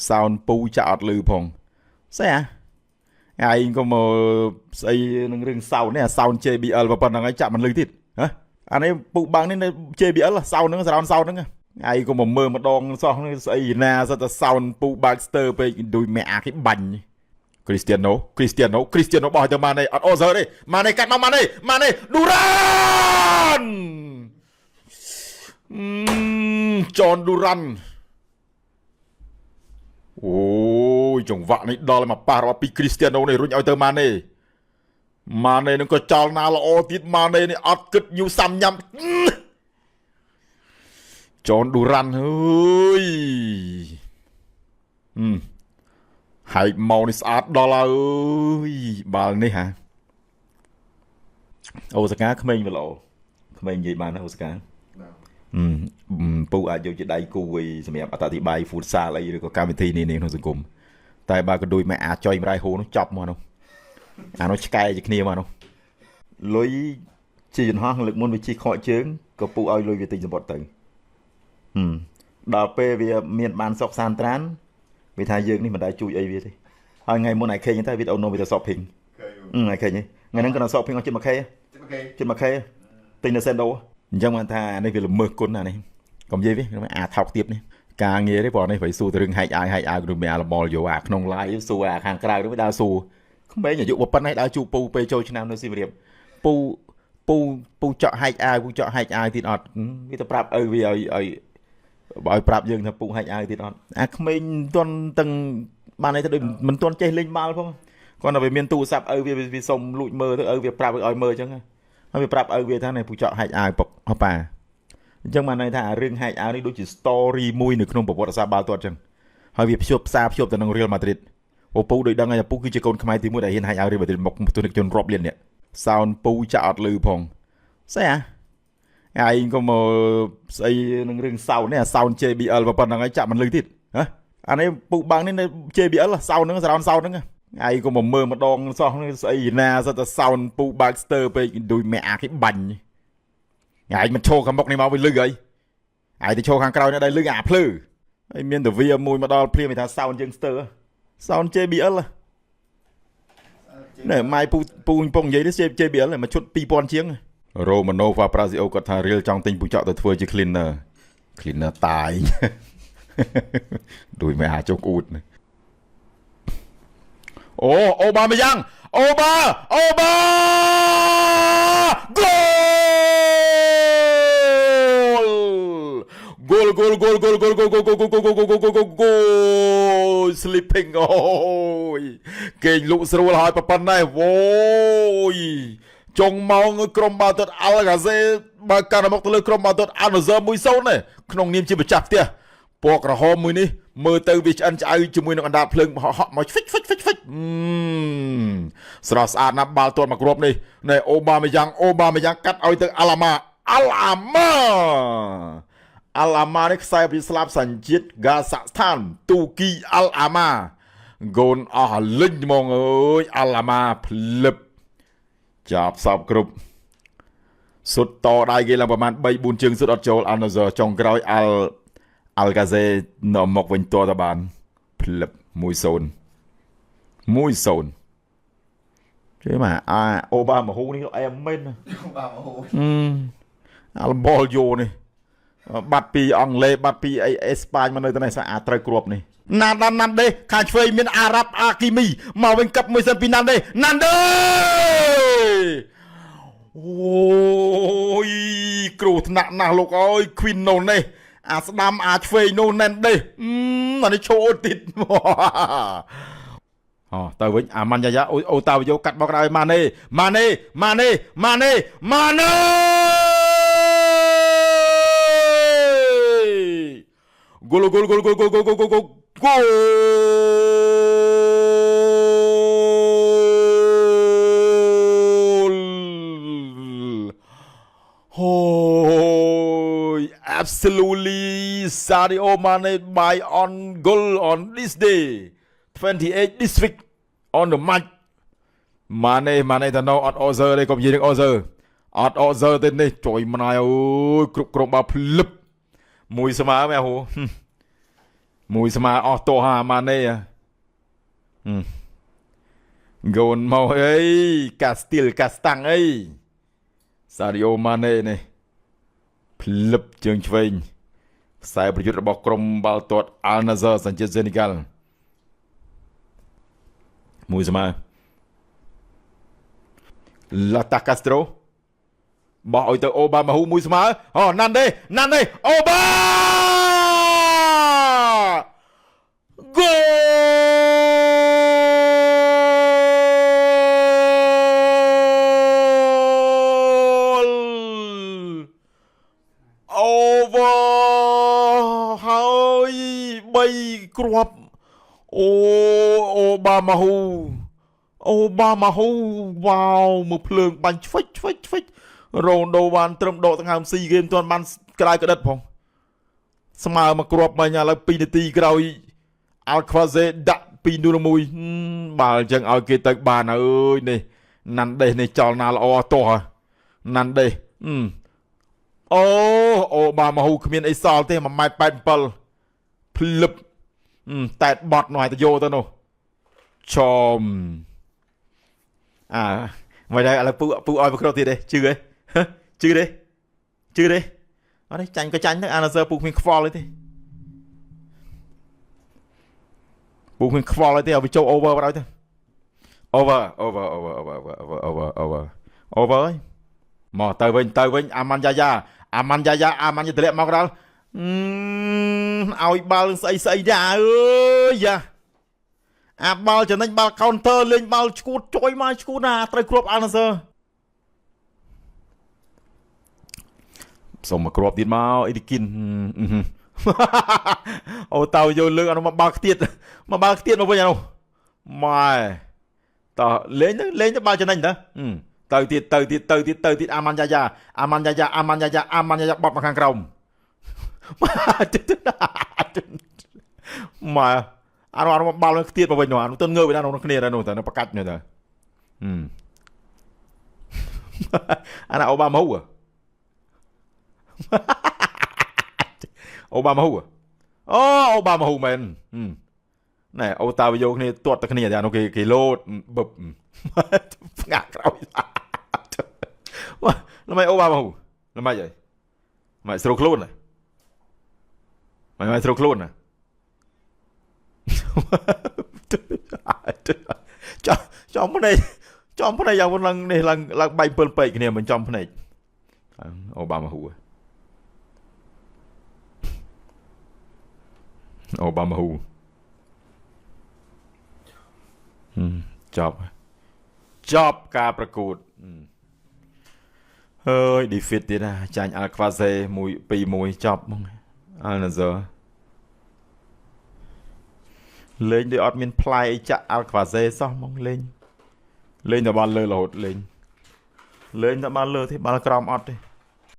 sound ពូចាក់អត់លឺផងស្អីឯងក៏មកស្អីនឹងរឿង sound នេះ sound JBL ប៉ុណ្ណឹងឯងចាក់មិនលឺទៀតហ៎អានេះពូបាំងនេះ JBL sound ហ្នឹង surround sound ហ្នឹងឯងក៏មកមើលម្ដងសោះស្អីណាសិតតែ sound ពូ Baxter ពេកដូចម៉ែអាគេបាញ់ Cristiano បោះទៅម៉ាណេអត់អូសើទេម៉ាណេកាត់មកម៉ាណេ Duran John Duran អូយចង្វាក់នេះដល់មកប៉ះរបស់ពី Cristiano នេះរុញឲ្យទៅម៉ាណេនឹងក៏ចោលណាល្អទៀតម៉ាណេនេះអត់គិតញូសាំញ៉ាំJohn Duran អើយហើយមកនេះស្អាតដល់ហើយបាល់នេះហ่าអូសកាក្មេងវាល្អក្មេងនិយាយបានណាអូសកាពូអាចយកជាដៃគូវិញសម្រាប់អត្ថាធិប្បាយ futsal អីឬក៏កម្មវិធីនេះក្នុងសង្គមតែបើក៏ដូចមិនអាចចុយម្ដាយហូនោះចប់មកនោះអានោះឆ្កែជាគ្នាមកនោះលុយជាយន្តហោះលើកមុនវាជិះខកជើងក៏ពូឲ្យលុយវាទិញសម្បត្តិទៅដល់ពេលវាមានបានសុកសានត្រានវាថាយើងនេះមិនដែលជួយអីវាទេហើយថ្ងៃមុនឯខេងតែវាអូននោះវាទៅសອບភីងឯខេងថ្ងៃហ្នឹងក៏នៅសອບភីងអស់ជិត 1K ជិត 1K ទិញនៅសេនដូអញ្ចឹងបានថានេះវាល្មើសគុណណានេះកុំនិយាយវាអាថោកទៀតនេះការងារទេព្រោះនេះវាស៊ូទៅរឿងហែកអាយដូចមានអាលបលយកអាក្នុង live ស៊ូអាខាងក្រៅទៅដើរស៊ូក្មេងអាយុប៉ុណ្ណេះដើរជួពូពេលចូលឆ្នាំនៅស៊ីមរៀបពូចော့ហែកអាយទៀតអត់វាទៅប្រាប់ឪវាឲ្យប្រាប់យើងថាពូហែកអាយទៀតអត់អាក្មេងមិនទាន់ទាំងបានន័យថាដូចមិនទាន់ចេះលេងបាល់ផងគាត់តែវាមានទូរស័ព្ទឪវាសុំលួចមើលទៅឪវាប្រាប់ឲ្យមើលអញ្ចឹងហើយវាប្រាប់ឪវាថាពូចော့ហែកអាយពុកអប៉ាអញ្ចឹងបានន័យថារឿងហែកអាយនេះដូចជា story មួយនៅក្នុងប្រវត្តិសាស្ត្របាល់ទាត់អញ្ចឹងហើយវាភ្ជាប់ទៅនឹង Real Madrid ពូដូចដឹងហើយពូគឺជាកូនខ្មែរទី1ដែលហ៊ានហែកអាយ Real Madrid មកទស្សនិកជនរាប់លាននេះ sound ពូចាក់អត់លឺផងស្អីឯងក៏មកស្អីនឹងរឿង sound នេះ sound JBL ប៉ុណ្ណឹងឯងចាក់មិនលឺទៀតហ៎អានេះពូបាំងនេះ JBL sound ហ្នឹង surround sound ហ្នឹងឯងក៏មកមើលម្ដងសោះស្អីណាសិតតែ sound ពូ Baxter ពេកដូចម៉ែអាគេបាញ់ឯងមិនឈរខាងមុខនេះមកវាលឺអីឯងទៅឈរខាងក្រោយនេះដែរលឺអាភ្លឺហើយមានតែវាមួយមកដល់ភ្លាមគេថា sound យើងស្ទើ sound JBL ណែម៉ៃពូពងនិយាយនេះ JBL មកឈុត 2000 ជាងRomano Fabrizio គាត់ថា Real ចង់ទិញពូចော့ទៅធ្វើជា cleaner តាយដូចមិនអាចជុកអ៊ូតអូបាមកយ៉ាងអូបា goal sleeping អូយគេលុកស្រួលហើយប៉ុណ្ណេះអូយចុងម៉ោងក្រុមបាល់ទាត់ Algaze បើកាន់មកទៅលើក្រុមបាល់ទាត់ Al-Nassr 1-0 នេះក្នុងនាមជាម្ចាស់ផ្ទះពណ៌ក្រហមមួយនេះមើលទៅវាឆ្អិនឆ្អៅជាមួយនឹងអណ្ដាតភ្លើងហក់មកហ្វិចស្រស់ស្អាតណាស់បាល់ទាត់មកគ្រាប់នេះណែអូបាមកយ៉ាងកាត់ឲ្យទៅអាឡាម៉ានេះខ្សែពីស្លាប់សញ្ជាតិហ្គាសាក់ស្ថានទូគីអាល់អាម៉ាហ្គោនអស់លិញហ្មងអើយអាឡាម៉ាភ្លឹបចាប់សពគ្រប់សុទ្ធតដៃគេឡើងប្រហែល 3-4 ជើងសុទ្ធអត់ចូល Al-Nassr ចុងក្រោយ Algaze នៅមកវិញតតបានភ្លឹប 1-0 ជឿមកអូបាមកហូនេះអែមមែនអូបាមកហូអាលបលយោនេះបាត់ពីអង់គ្លេសបាត់ពីអេស្ប៉ាញមកនៅទៅនេះស្អាតត្រូវគ្រាប់នេះណាន់ដេខាងឆ្វេងមានអារ៉ាប់អាគីមីមកវិញកាប់មួយសិនពីណាន់ដេអូយគ្រោះថ្នាក់ណាស់លោកអើយ Queen នោះនេះអាស្ដាំអាឆ្វេងនោះណែនដេអានេះឈោទៀតទៅវិញអាម៉ាន់យ៉ាអូតាវយោកាត់បោកដល់ម៉ាណេគោលabsolutely Sadio Mane by on goal on this day 28 district on the match Mane ទៅនៅអត់ Ozer ទេកុំនិយាយនឹង Ozer អត់ Ozer ទេនេះជួយម៉ាយអូយគ្រប់បាល់ភ្លឹបមួយស្មើមែនហូ មួយស្មើអស់តោះអាម៉ាណេកូនមកអីកាស្ទីលកាស្តាំងអីសារីអូម៉ាណេនេះភ្លឹបជើងឆ្វេងខ្សែប្រយុទ្ធរបស់ក្រុមបាល់ទាត់អាល់ណាហ្សឺសញ្ជាតិសេនីហ្កាល់មួយស្មើឡាតាកាស្ត្រូបោះឲ្យទៅអូបាម៉ាហ៊ូមួយស្មើអូណាន់ទេអូបាហ្គោលអូវ៉ាហើយ3គ្រាប់អូបាម៉ាហ៊ូវ៉ាវមើលភ្លើងបាញ់ឆ្វិចរ៉ូណូដូបានត្រឹមដកដង្ហើមស៊ីហ្គេមទាន់បានក្តៅក្តិតផងស្មើមកគ្រាប់មិញឥឡូវ2នាទីក្រោយអាល់ខ្វាសេដាក់2-1បាល់អញ្ចឹងឲ្យគេទៅបានអើយនេះណាន់ដេសនេះចលនាល្អតោះណាន់ដេសអូបាម៉ាហ៊ូគ្មានអីសល់ទេ1.87 ម៉ែត្រភ្លឹបតែតបត់នោះឲ្យទៅយកទៅនោះឆមមិនដែរឥឡូវពូឲ្យប្រក្រទៀតទេជឿទេអត់ទេចាញ់ក៏ចាញ់ទៅអាណាសឺពូគ្មានខ្វល់ទេពូគ្មានខ្វល់ទេឲ្យវាចូល over បណ្ដោយទៅ over ហើយមកទៅវិញអាម៉ាន់យ៉ាយ៉ាទម្លាក់មកដល់ឲ្យបាល់ស្អីយ៉ាអើយយ៉ាអាបាល់ចំណេញបាល់ counter លេងបាល់ឈួតជួយមកឈួតណាត្រូវគ្រាប់អាណាសឺសុំមកគ្រាប់ទៀតមកអ៊ីឌីគីនអូតើយកលើកអានោះមកបាល់ខ្ទៀតមកវិញអានោះម៉ែតើលេងទៅបាល់ចំណេញទៅទៀតអាម៉ាន់យ៉ាយ៉ាបត់មកខាងក្រោមម៉ែអានោះបាល់ខ្ទៀតមកវិញនោះអានោះទៅងើបទៅនោះគ្នាទៅនោះទៅបកាច់នោះទៅអាណាអូបាម៉ាហ៊ូអូបាម៉ាហ៊ូអូបាម៉ាហ៊ូមែនណែអូតាវីយ៉ូគ្នាទាត់តែគ្នាតែនោះគេលោតបឹបផ្ងាក់ក្រោយល្មៃអូបាម៉ាហ៊ូល្មៃអីម៉ៃស្រូវខ្លួនម៉ៃស្រូវខ្លួនចំភ្នែកយ៉ាងមុនឡើងបែក7ពេកគ្នាមិនចំភ្នែកអូបាម៉ាហ៊ូចប់ការប្រកួតហើយ defeat ទៀតណាចាញ់អាល់ខ្វាសេ2-1ចប់ហ្មងអាល់ណាហ្សឺលេងដូចអត់មានផ្លែអីចាក់អាល់ខ្វាសេសោះហ្មងលេងតែបាល់លើរហូតលេងតែបាល់លើទេបាល់ក្រោមអត់ទេ